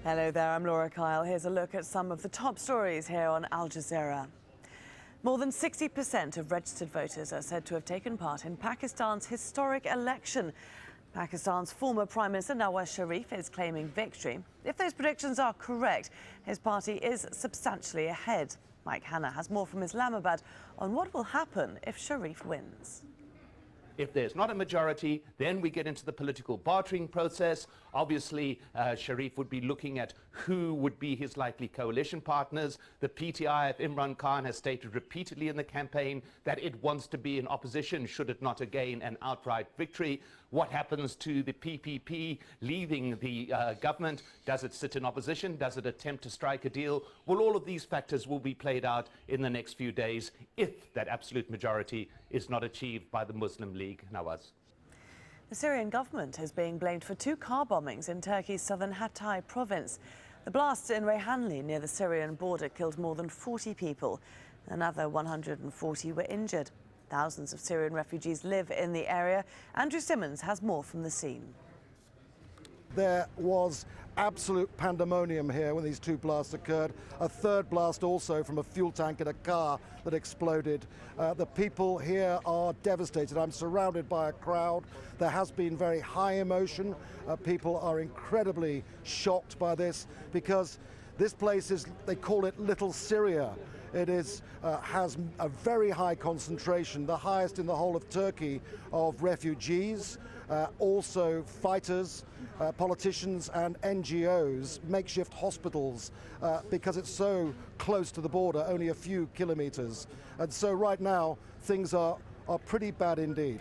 Hello there, I'm Laura Kyle. Here's a look at some of the top stories here on Al Jazeera. More than 60% of registered voters are said to have taken part in Pakistan's historic election. Pakistan's former Prime Minister Nawaz Sharif is claiming victory. If those predictions are correct, his party is substantially ahead. Mike Hanna has more from Islamabad on what will happen if Sharif wins. If there's not a majority, then we get into the political bartering process. Obviously, Sharif would be looking at who would be his likely coalition partners. The PTI of Imran Khan has stated repeatedly in the campaign that it wants to be in opposition should it not gain an outright victory. What happens to the PPP leaving the government? Does it sit in opposition? Does it attempt to strike a deal? Well, all of these factors will be played out in the next few days if that absolute majority is not achieved by the Muslim League. Nawaz. The Syrian government is being blamed for 2 car bombings in Turkey's southern Hatay province. The blasts in Reyhanli near the Syrian border killed more than 40 people. Another 140 were injured. Thousands of Syrian refugees live in the area. Andrew Simmons has more from the scene. There was absolute pandemonium here when these 2 blasts occurred. A third blast also from a fuel tank in a car that exploded. The people here are devastated. I'm surrounded by a crowd. There has been very high emotion. People are incredibly shocked by this because this place is, they call it Little Syria. It is, has a very high concentration, the highest in the whole of Turkey, of refugees, also fighters, politicians and NGOs, makeshift hospitals, because it's so close to the border, only a few kilometers. And so right now, things are pretty bad indeed.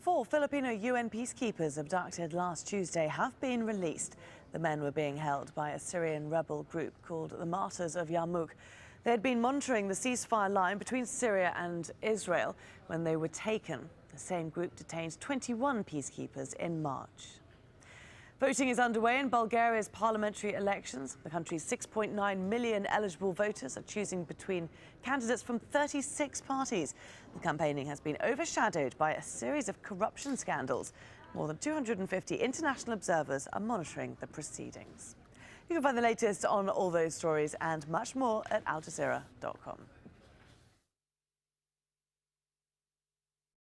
4 Filipino UN peacekeepers abducted last Tuesday have been released. The men were being held by a Syrian rebel group called the Martyrs of Yarmouk. They had been monitoring the ceasefire line between Syria and Israel when they were taken. The same group detained 21 peacekeepers in March. Voting is underway in Bulgaria's parliamentary elections. The country's 6.9 million eligible voters are choosing between candidates from 36 parties. The campaigning has been overshadowed by a series of corruption scandals. More than 250 international observers are monitoring the proceedings. You can find the latest on all those stories and much more at aljazeera.com.